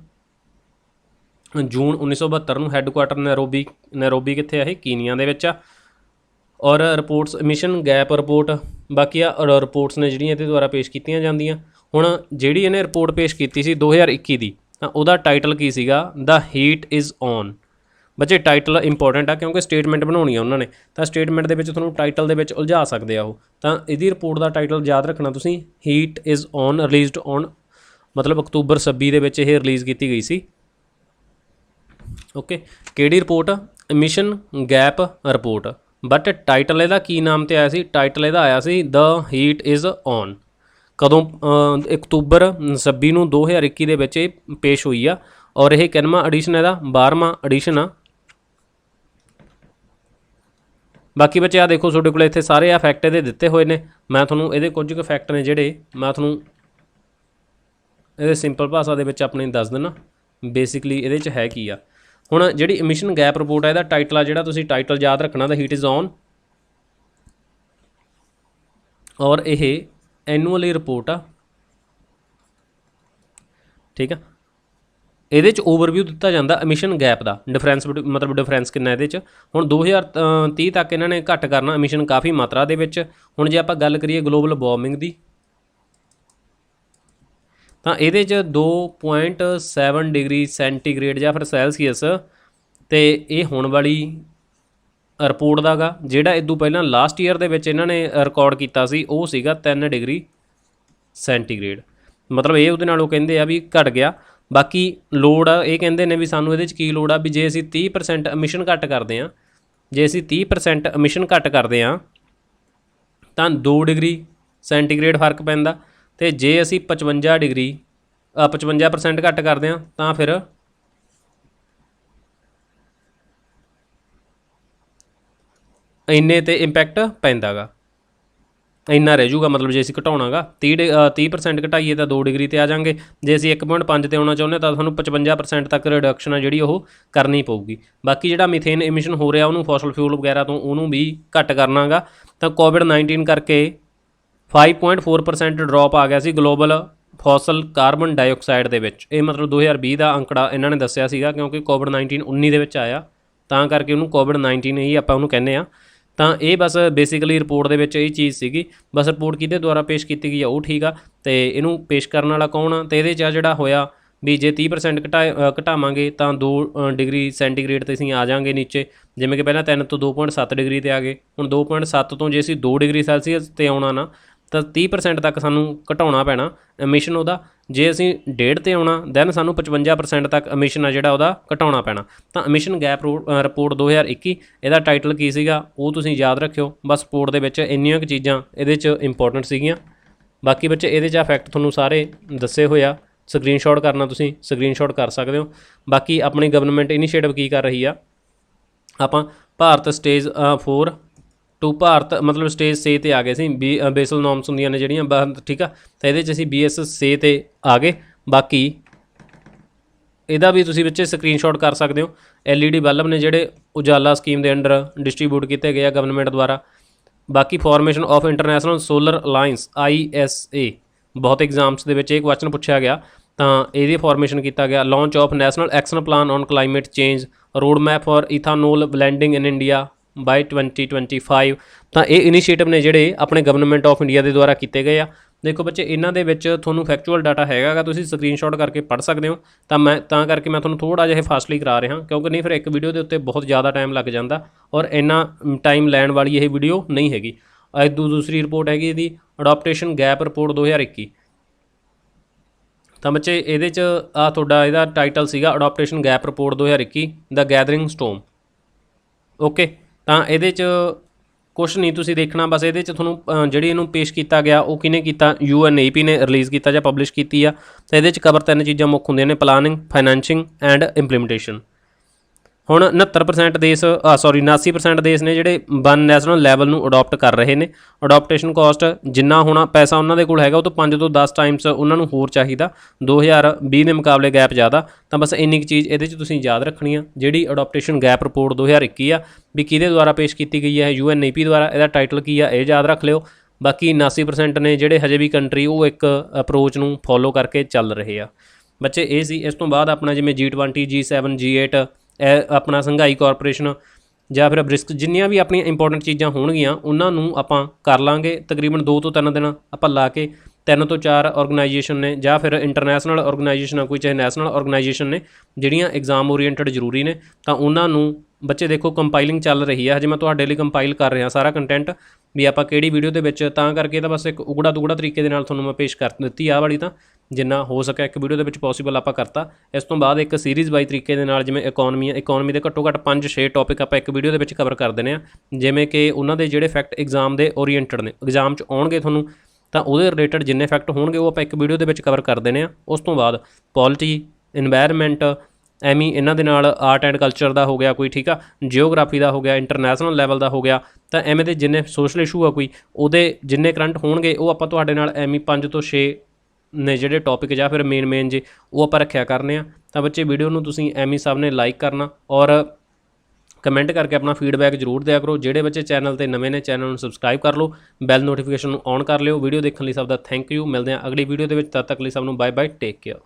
ਜੂਨ 1972 ਨੂੰ। ਹੈੱਡਕੁਆਟਰ ਨੈਰੋਬੀ ਕਿੱਥੇ ਆ, ਇਹ ਕੀਨੀਆ ਦੇ ਵਿੱਚ ਆ। ਔਰ ਰਿਪੋਰਟਸ ਐਮਿਸ਼ਨ ਗੈਪ ਰਿਪੋਰਟ ਬਾਕੀ ਆ ਰਿਪੋਰਟਸ ਨੇ ਜਿਹੜੀਆਂ ਇਹਦੇ ਦੁਆਰਾ ਪੇਸ਼ ਕੀਤੀਆਂ ਜਾਂਦੀਆਂ। ਹੁਣ ਜਿਹੜੀ ਇਹਨੇ ਰਿਪੋਰਟ ਪੇਸ਼ ਕੀਤੀ ਸੀ 2021 ਦੀ, ਤਾਂ ਉਹਦਾ ਟਾਈਟਲ ਕੀ ਸੀਗਾ, ਦਾ ਹੀਟ ਇਜ਼ ਔਨ। ਬੱਚੇ ਟਾਈਟਲ ਇੰਪੋਰਟੈਂਟ ਆ ਕਿਉਂਕਿ ਸਟੇਟਮੈਂਟ ਬਣਾਉਣੀ ਆ ਉਹਨਾਂ ਨੇ, ਤਾਂ ਸਟੇਟਮੈਂਟ ਦੇ ਵਿੱਚ ਤੁਹਾਨੂੰ ਟਾਈਟਲ ਦੇ ਵਿੱਚ ਉਲਝਾ ਸਕਦੇ ਆ ਉਹ। ਤਾਂ ਇਹਦੀ ਰਿਪੋਰਟ ਦਾ ਟਾਈਟਲ ਯਾਦ ਰੱਖਣਾ ਤੁਸੀਂ, heat is on, released on ਮਤਲਬ ਅਕਤੂਬਰ 26 ਦੇ ਵਿੱਚ ਇਹ ਰਿਲੀਜ਼ ਕੀਤੀ ਗਈ ਸੀ। ਓਕੇ, ਕਿਹੜੀ report, emission gap report. But title ਇਹਦਾ ਕੀ ਨਾਮ ਤੇ ਆਇਆ ਸੀ, ਟਾਈਟਲ ਇਹਦਾ ਆਇਆ ਸੀ ਦ ਹੀਟ ਇਜ਼ ਔਨ। ਕਦੋਂ, ਅਕਤੂਬਰ 26 ਨੂੰ 2021 ਦੇ ਵਿੱਚ ਇਹ ਪੇਸ਼ ਹੋਈ ਆ। ਔਰ ਇਹ ਕਿੰਨਵਾਂ ਐਡੀਸ਼ਨ ਇਹਦਾ, 12ਵਾਂ ਐਡੀਸ਼ਨ ਆ। ਬਾਕੀ ਬੱਚੇ ਆ ਦੇਖੋ ਤੁਹਾਡੇ ਕੋਲ ਇੱਥੇ ਸਾਰੇ ਆ ਫੈਕਟ ਇਹਦੇ ਦਿੱਤੇ ਹੋਏ ਨੇ। ਮੈਂ ਤੁਹਾਨੂੰ ਇਹਦੇ ਕੁਝ ਕੁ ਫੈਕਟ ਨੇ ਜਿਹੜੇ ਮੈਂ ਤੁਹਾਨੂੰ ਇਹਦੇ ਸਿੰਪਲ ਭਾਸ਼ਾ ਦੇ ਵਿੱਚ ਆਪਣੀ ਦੱਸ ਦਿੰਦਾ ਬੇਸਿਕਲੀ ਇਹਦੇ 'ਚ ਹੈ ਕੀ ਆ। ਹੁਣ ਜਿਹੜੀ ਐਮਿਸ਼ਨ ਗੈਪ ਰਿਪੋਰਟ ਆ ਇਹਦਾ ਟਾਈਟਲ ਆ ਜਿਹੜਾ ਤੁਸੀਂ ਟਾਈਟਲ ਯਾਦ ਰੱਖਣਾ ਦਾ ਹੀਟ ਇਜ਼ ਔਨ। ਔਰ ਇਹ ਐਨੂਅਲੀ ਰਿਪੋਰਟ ਆ, ਠੀਕ ਆ। ਇਹਦੇ 'ਚ ਓਵਰਵਿਊ ਦਿੱਤਾ ਜਾਂਦਾ ਐਮਿਸ਼ਨ ਗੈਪ ਦਾ, ਡਿਫਰੈਂਸ ਮਤਲਬ ਡਿਫਰੈਂਸ ਕਿੰਨਾ ਇਹਦੇ 'ਚ। ਹੁਣ 2030 ਤੱਕ ਇਹਨਾਂ ਨੇ ਘੱਟ ਕਰਨਾ ਐਮਿਸ਼ਨ ਕਾਫੀ ਮਾਤਰਾ ਦੇ ਵਿੱਚ। ਹੁਣ ਜੇ ਆਪਾਂ ਗੱਲ ਕਰੀਏ ਗਲੋਬਲ ਵਾਰਮਿੰਗ ਦੀ, ਤਾਂ ਇਹਦੇ 'ਚ 2.7 ਡਿਗਰੀ ਸੈਂਟੀਗ੍ਰੇਡ ਜਾਂ ਫਿਰ ਸੈਲਸੀਅਸ ਤੇ ਇਹ ਹੋਣ ਵਾਲੀ ਰਿਪੋਰਟ ਦਾ ਗਾ। ਜਿਹੜਾ ਇਦੋਂ ਪਹਿਲਾਂ ਲਾਸਟ ਈਅਰ ਦੇ ਵਿੱਚ ਇਹਨਾਂ ਨੇ ਰਿਕਾਰਡ ਕੀਤਾ ਸੀ ਉਹ ਸੀਗਾ 3 ਡਿਗਰੀ ਸੈਂਟੀਗ੍ਰੇਡ। ਮਤਲਬ ਇਹ ਉਹਦੇ ਨਾਲੋਂ ਕਹਿੰਦੇ ਆ ਵੀ ਘਟ ਗਿਆ। ਬਾਕੀ ਲੋੜ ਆ, ਇਹ ਕਹਿੰਦੇ ਨੇ ਵੀ ਸਾਨੂੰ ਇਹਦੇ 'ਚ ਕੀ ਲੋੜ ਆ ਵੀ ਜੇ ਅਸੀਂ 30% ਐਮਿਸ਼ਨ ਘੱਟ ਕਰਦੇ ਹਾਂ, ਜੇ ਅਸੀਂ 30% ਐਮਿਸ਼ਨ ਘੱਟ ਕਰਦੇ ਹਾਂ ਤਾਂ 2 ਡਿਗਰੀ ਸੈਂਟੀਗ੍ਰੇਡ ਫਰਕ ਪੈਂਦਾ। ਅਤੇ ਜੇ ਅਸੀਂ 55% ਘੱਟ ਕਰਦੇ ਹਾਂ ਤਾਂ ਫਿਰ ਇੰਨੇ 'ਤੇ ਇੰਪੈਕਟ ਪੈਂਦਾ ਗਾ, ਇੰਨਾ ਰਹਿ ਜੂਗਾ। ਮਤਲਬ ਜੇ ਅਸੀਂ ਘਟਾਉਣਾ ਗਾ 30% ਘਟਾਈਏ ਤਾਂ 2 ਡਿਗਰੀ 'ਤੇ ਆ ਜਾਵਾਂਗੇ। ਜੇ ਅਸੀਂ 1.5 'ਤੇ ਆਉਣਾ ਚਾਹੁੰਦੇ ਤਾਂ ਸਾਨੂੰ 55% ਤੱਕ ਰਿਡਕਸ਼ਨ ਆ ਜਿਹੜੀ ਉਹ ਕਰਨੀ ਪਊਗੀ। ਬਾਕੀ ਜਿਹੜਾ ਮੀਥੇਨ ਐਮਿਸ਼ਨ ਹੋ ਰਿਹਾ ਉਹਨੂੰ ਫੋਸਲ ਫਿਊਲ ਵਗੈਰਾ ਤੋਂ ਉਹਨੂੰ ਵੀ ਘੱਟ ਕਰਨਾ ਗਾ। ਤਾਂ ਕੋਵਿਡ-19 ਕਰਕੇ 5.4% ਡਰੋਪ ਆ ਗਿਆ ਸੀ ਗਲੋਬਲ ਫੋਸਲ ਕਾਰਬਨ ਡਾਈਆਕਸਾਈਡ ਦੇ ਵਿੱਚ। ਇਹ ਮਤਲਬ 2020 ਦਾ ਅੰਕੜਾ ਇਹਨਾਂ ਨੇ ਦੱਸਿਆ ਸੀਗਾ ਕਿਉਂਕਿ ਕੋਵਿਡ-19 19 ਦੇ ਵਿੱਚ ਆਇਆ, ਤਾਂ ਕਰਕੇ ਉਹਨੂੰ ਕੋਵਿਡ-19 ਹੀ ਆਪਾਂ ਉਹਨੂੰ ਕਹਿੰਦੇ ਆ। ਤਾਂ ਇਹ ਬਸ ਬੇਸਿਕਲੀ ਰਿਪੋਰਟ ਦੇ ਵਿੱਚ ਇਹ ਚੀਜ਼ ਸੀਗੀ। ਬਸ ਰਿਪੋਰਟ ਕਿਹਦੇ ਦੁਆਰਾ ਪੇਸ਼ ਕੀਤੀ ਗਈ ਆ ਉਹ ਠੀਕ ਆ, ਅਤੇ ਇਹਨੂੰ ਪੇਸ਼ ਕਰਨ ਵਾਲਾ ਕੌਣ ਆ। ਅਤੇ ਇਹਦੇ 'ਚ ਜਿਹੜਾ ਹੋਇਆ ਵੀ ਜੇ 30% ਘਟਾਵਾਂਗੇ ਤਾਂ 2 ਡਿਗਰੀ ਸੈਂਟੀਗ੍ਰੇਡ 'ਤੇ ਅਸੀਂ ਆ ਜਾਵਾਂਗੇ ਨੀਚੇ। ਜਿਵੇਂ ਕਿ ਪਹਿਲਾਂ 3 ਤੋਂ 2.7 ਡਿਗਰੀ 'ਤੇ ਆ ਗਏ, ਹੁਣ 2.7 ਤੋਂ ਜੇ ਅਸੀਂ 2 ਡਿਗਰੀ ਸੈਲਸੀਅਸ 'ਤੇ ਆਉਣਾ ਨਾ ਤਾਂ 30% ਤੱਕ ਸਾਨੂੰ ਘਟਾਉਣਾ ਪੈਣਾ ਐਮਿਸ਼ਨ ਉਹਦਾ। ਜੇ ਅਸੀਂ 1.5 'ਤੇ ਆਉਣਾ ਦੈਨ ਸਾਨੂੰ 55% ਤੱਕ ਐਮਿਸ਼ਨ ਆ ਜਿਹੜਾ ਉਹਦਾ ਘਟਾਉਣਾ ਪੈਣਾ। ਤਾਂ ਐਮਿਸ਼ਨ ਗੈਪ ਰਿਪੋਰਟ 2021 ਇਹਦਾ ਟਾਈਟਲ ਕੀ ਸੀਗਾ ਉਹ ਤੁਸੀਂ ਯਾਦ ਰੱਖਿਓ। ਬਸ ਰਿਪੋਰਟ ਦੇ ਵਿੱਚ ਇੰਨੀਆਂ ਕੁ ਚੀਜ਼ਾਂ ਇਹਦੇ 'ਚ ਇੰਪੋਰਟੈਂਟ ਸੀਗੀਆਂ। ਬਾਕੀ ਬੱਚੇ ਇਹਦੇ 'ਚ ਫੈਕਟ ਤੁਹਾਨੂੰ ਸਾਰੇ ਦੱਸੇ ਹੋਏ ਆ, ਸਕਰੀਨਸ਼ਾਟ ਕਰਨਾ ਤੁਸੀਂ ਸਕਰੀਨਸ਼ਾਟ ਕਰ ਸਕਦੇ ਹੋ। ਬਾਕੀ ਆਪਣੀ ਗਵਰਨਮੈਂਟ ਇਨੀਸ਼ੀਏਟਿਵ ਕੀ ਕਰ ਰਹੀ ਆ, ਆਪਾਂ ਭਾਰਤ ਸਟੇਜ 4 ਟੂ ਭਾਰਤ ਮਤਲਬ ਸਟੇਜ 6 'ਤੇ ਆ ਗਏ ਸੀ। ਬੇਸਲ ਨੋਰਮਸ ਹੁੰਦੀਆਂ ਨੇ ਜਿਹੜੀਆਂ ਠੀਕ ਆ, ਤਾਂ ਇਹਦੇ 'ਚ ਅਸੀਂ BS 6 'ਤੇ ਆ ਗਏ। ਬਾਕੀ ਇਹਦਾ ਵੀ ਤੁਸੀਂ ਬੱਚੇ ਸਕਰੀਨਸ਼ਾਟ ਕਰ ਸਕਦੇ ਹੋ। LED ਬਲਬ ਨੇ ਜਿਹੜੇ ਉਜਾਲਾ ਸਕੀਮ ਦੇ ਅੰਡਰ ਡਿਸਟਰੀਬਿਊਟ ਕੀਤੇ ਗਏ ਆ ਗਵਰਨਮੈਂਟ ਦੁਆਰਾ। ਬਾਕੀ formation of international solar alliance ISA ਬਹੁਤ ਐਗਜ਼ਾਮਸ ਦੇ ਵਿੱਚ ਇਹ ਕੁਐਸਚਨ ਪੁੱਛਿਆ ਗਿਆ, ਤਾਂ ਇਹਦੀ ਫਾਰਮੇਸ਼ਨ ਕੀਤਾ ਗਿਆ। Launch of national action plan on climate change road map for ethanol blending in India by 2025। ਤਾਂ ਇਹ ਇਨੀਸ਼ੀਏਟਿਵ ਨੇ ਜਿਹੜੇ ਆਪਣੇ ਗਵਰਨਮੈਂਟ ਆਫ ਇੰਡੀਆ ਦੇ ਦੁਆਰਾ ਕੀਤੇ ਗਏ ਆ। ਦੇਖੋ ਬੱਚੇ ਇਹਨਾਂ ਦੇ ਵਿੱਚ ਤੁਹਾਨੂੰ ਫੈਕਚੁਅਲ ਡਾਟਾ ਹੈਗਾ, ਤੁਸੀਂ ਸਕਰੀਨਸ਼ਾਟ ਕਰਕੇ ਪੜ੍ਹ ਸਕਦੇ ਹੋ। ਤਾਂ ਕਰਕੇ ਮੈਂ ਤੁਹਾਨੂੰ ਥੋੜ੍ਹਾ ਜਿਹਾ ਫਾਸਟਲੀ ਕਰਾ ਰਿਹਾ, ਕਿਉਂਕਿ ਨਹੀਂ ਫਿਰ ਇੱਕ ਵੀਡੀਓ ਦੇ ਉੱਤੇ ਬਹੁਤ ਜ਼ਿਆਦਾ ਟਾਈਮ ਲੱਗ ਜਾਂਦਾ ਔਰ ਇੰਨਾ ਟਾਈਮ ਲੈਣ ਵਾਲੀ ਇਹ ਵੀਡੀਓ ਨਹੀਂ ਹੈਗੀ। ਦੂਸਰੀ ਰਿਪੋਰਟ ਹੈਗੀ ਇਹਦੀ ਅਡਾਪਟੇਸ਼ਨ ਗੈਪ ਰਿਪੋਰਟ 2021। ਤਾਂ ਬੱਚੇ ਇਹਦੇ 'ਚ ਆ ਤੁਹਾਡਾ ਇਹਦਾ ਟਾਈਟਲ ਸੀਗਾ ਅਡਾਪਟੇਸ਼ਨ ਗੈਪ ਰਿਪੋਰਟ 2021 ਦਾ ਗੈਦਰਿੰਗ ਸਟੋਮ। ਓਕੇ, ਤਾਂ ਇਹਦੇ 'ਚ ਕੁਛ ਨਹੀਂ ਤੁਸੀਂ ਦੇਖਣਾ, ਬਸ ਇਹਦੇ 'ਚ ਤੁਹਾਨੂੰ ਜਿਹੜੀ ਇਹਨੂੰ ਪੇਸ਼ ਕੀਤਾ ਗਿਆ ਉਹ ਕਿਹਨੇ ਕੀਤਾ, UNEP ਨੇ ਰਿਲੀਜ਼ ਕੀਤਾ ਜਾਂ ਪਬਲਿਸ਼ ਕੀਤੀ ਆ। ਤਾਂ ਇਹਦੇ 'ਚ ਕਵਰ 3 ਚੀਜ਼ਾਂ ਮੁੱਖ ਹੁੰਦੀਆਂ ਨੇ, ਪਲਾਨਿੰਗ, ਫਾਈਨੈਂਸਿੰਗ ਐਂਡ ਇੰਪਲੀਮੈਂਟੇਸ਼ਨ। ਹੁਣ 79% ਦੇਸ਼ 89% ਦੇਸ਼ ਨੇ ਜਿਹੜੇ ਵਨ ਨੈਸ਼ਨਲ ਲੈਵਲ ਨੂੰ ਅਡੋਪਟ ਕਰ ਰਹੇ ਨੇ। ਅਡੋਪਟੇਸ਼ਨ ਕਾਸਟ ਜਿੰਨਾ ਹੋਣਾ ਪੈਸਾ ਉਹਨਾਂ ਦੇ ਕੋਲ ਹੈਗਾ ਉਹ ਤੋਂ 5 ਤੋਂ 10 ਟਾਈਮਸ ਉਹਨਾਂ ਨੂੰ ਹੋਰ ਚਾਹੀਦਾ, 2020 ਦੇ ਮੁਕਾਬਲੇ ਗੈਪ ਜ਼ਿਆਦਾ। ਤਾਂ ਬਸ ਇੰਨੀ ਕੁ ਚੀਜ਼ ਇਹਦੇ 'ਚ ਤੁਸੀਂ ਯਾਦ ਰੱਖਣੀ ਆ। ਜਿਹੜੀ ਅਡੋਪਟੇਸ਼ਨ ਗੈਪ ਰਿਪੋਰਟ 2021 ਆ ਵੀ ਕਿਹਦੇ ਦੁਆਰਾ ਪੇਸ਼ ਕੀਤੀ ਗਈ ਹੈ, UNEP ਦੁਆਰਾ। ਇਹਦਾ ਟਾਈਟਲ ਕੀ ਆ ਇਹ ਯਾਦ ਰੱਖ ਲਿਓ। ਬਾਕੀ 79% ਨੇ ਜਿਹੜੇ ਹਜੇ ਵੀ ਕੰਟਰੀ ਉਹ ਇੱਕ ਅਪਰੋਚ ਨੂੰ ਫੋਲੋ ਕਰਕੇ ਚੱਲ ਰਹੇ ਆ। ਬੱਚੇ ਇਹ ਸੀ। ਇਸ ਤੋਂ ਬਾਅਦ ਆਪਣਾ ਜਿਵੇਂ G20, G7, G8 ਆਪਣਾ ਸੰਘਾਈ ਕਾਰਪੋਰੇਸ਼ਨ ਜਾਂ ਫਿਰ ਬ੍ਰਿਕਸ, ਜਿੰਨੀਆਂ ਵੀ ਆਪਣੀਆਂ ਇੰਪੋਰਟੈਂਟ ਚੀਜ਼ਾਂ ਹੋਣਗੀਆਂ ਉਹਨਾਂ ਨੂੰ ਆਪਾਂ ਕਰ ਲਾਂਗੇ ਤਕਰੀਬਨ 2 ਤੋਂ 3 ਦਿਨ ਆਪਾਂ ਲਾ ਕੇ। 3 ਤੋਂ 4 ਔਰਗਨਾਈਜੇਸ਼ਨ ਨੇ ਜਾਂ ਫਿਰ ਇੰਟਰਨੈਸ਼ਨਲ ਔਰਗਨਾਈਜੇਸ਼ਨ ਆ ਕੋਈ, ਚਾਹੇ ਨੈਸ਼ਨਲ ਔਰਗਨਾਈਜੇਸ਼ਨ ਨੇ, ਜਿਹੜੀਆਂ ਐਗਜ਼ਾਮ ਓਰੀਐਂਟਡ ਜ਼ਰੂਰੀ ਨੇ। ਤਾਂ ਉਹਨਾਂ ਨੂੰ ਬੱਚੇ ਦੇਖੋ ਕੰਪਾਈਲਿੰਗ ਚੱਲ ਰਹੀ ਹੈ ਹਜੇ, ਮੈਂ ਤੁਹਾਡੇ ਲਈ ਕੰਪਾਈਲ ਕਰ ਰਿਹਾ ਸਾਰਾ ਕੰਟੈਂਟ ਵੀ ਆਪਾਂ ਕਿਹੜੀ ਵੀਡੀਓ ਦੇ ਵਿੱਚ। ਤਾਂ ਕਰਕੇ ਤਾਂ ਬਸ ਇੱਕ ਉਗੜਾ ਦੁਗੜਾ ਤਰੀਕੇ ਦੇ ਨਾਲ ਤੁਹਾਨੂੰ ਮੈਂ ਪੇਸ਼ ਕਰ ਦਿੱਤੀ ਆਹ ਵਾਲੀ, ਤਾਂ ਜਿੰਨਾ ਹੋ ਸਕਿਆ ਇੱਕ ਵੀਡੀਓ ਦੇ ਵਿੱਚ ਪੋਸੀਬਲ ਆਪਾਂ ਕਰਤਾ। ਇਸ ਤੋਂ ਬਾਅਦ ਇੱਕ ਸੀਰੀਜ਼ ਬਾਈ ਤਰੀਕੇ ਦੇ ਨਾਲ, ਜਿਵੇਂ ਇਕੋਨਮੀ ਆ, ਇਕੋਨਮੀ ਦੇ ਘੱਟੋ ਘੱਟ 5-6 ਟੌਪਿਕ ਆਪਾਂ ਇੱਕ ਵੀਡੀਓ ਦੇ ਵਿੱਚ ਕਵਰ ਕਰ ਦਿੰਦੇ ਹਾਂ, ਜਿਵੇਂ ਕਿ ਉਹਨਾਂ ਦੇ ਜਿਹੜੇ ਫੈਕਟ ਐਗਜ਼ਾਮ ਦੇ ਓਰੀਐਂਟਡ ਨੇ, ਐਗਜ਼ਾਮ 'ਚ ਆਉਣਗੇ ਤੁਹਾਨੂੰ, ਤਾਂ ਉਹਦੇ ਰਿਲੇਟਡ ਜਿੰਨੇ ਫੈਕਟ ਹੋਣਗੇ ਉਹ ਆਪਾਂ ਇੱਕ ਵੀਡੀਓ ਦੇ ਵਿੱਚ ਕਵਰ ਕਰ ਦਿੰਦੇ ਹਾਂ। ਉਸ ਤੋਂ ਬਾਅਦ ਪੋਲਿਟੀ, ਇਨਵਾਇਰਮੈਂਟ, ਐਵੇਂ ਇਹਨਾਂ ਦੇ ਨਾਲ ਆਰਟ ਐਂਡ ਕਲਚਰ ਦਾ ਹੋ ਗਿਆ ਕੋਈ, ਠੀਕ ਆ, ਜਿਓਗ੍ਰਾਫੀ ਦਾ ਹੋ ਗਿਆ, ਇੰਟਰਨੈਸ਼ਨਲ ਲੈਵਲ ਦਾ ਹੋ ਗਿਆ। ਤਾਂ ਐਵੇਂ ਦੇ ਜਿੰਨੇ ਸੋਸ਼ਲ ਇਸ਼ੂ ਆ ਕੋਈ, ਉਹਦੇ ਜਿੰਨੇ ਕਰੰਟ ਹੋਣਗੇ ਉਹ ਆਪਾਂ ਤੁਹਾਡੇ ਨਾਲ ਐਵੇਂ 5 ਤੋਂ 6 ਨੇ ਜਿਹੜੇ ਟੌਪਿਕ ਜਾਂ ਫਿਰ ਮੇਨ ਜੇ ਉਹ ਆਪਾਂ ਰੱਖਿਆ ਕਰਨੇ ਆ। ਤਾਂ ਬੱਚੇ ਵੀਡੀਓ ਨੂੰ ਤੁਸੀਂ ਐਵੇਂ ਸਭ ਨੇ ਲਾਈਕ ਕਰਨਾ ਔਰ ਕਮੈਂਟ ਕਰਕੇ ਆਪਣਾ ਫੀਡਬੈਕ ਜ਼ਰੂਰ ਦਿਆ ਕਰੋ। ਜਿਹੜੇ ਬੱਚੇ ਚੈਨਲ ਤੇ ਨਵੇਂ ਨੇ ਚੈਨਲ ਨੂੰ ਸਬਸਕ੍ਰਾਈਬ ਕਰ ਲਓ, ਬੈਲ ਨੋਟੀਫਿਕੇਸ਼ਨ ਨੂੰ ਔਨ ਕਰ ਲਿਓ। ਵੀਡੀਓ ਦੇਖਣ ਲਈ ਸਭ ਦਾ ਥੈਂਕ ਯੂ। ਮਿਲਦੇ ਹਾਂ ਅਗਲੀ ਵੀਡੀਓ ਦੇ ਵਿੱਚ, ਤਦ ਤੱਕ ਲਈ ਸਭ ਨੂੰ ਬਾਏ ਬਾਏ, ਟੇਕ ਕੇਅਰ।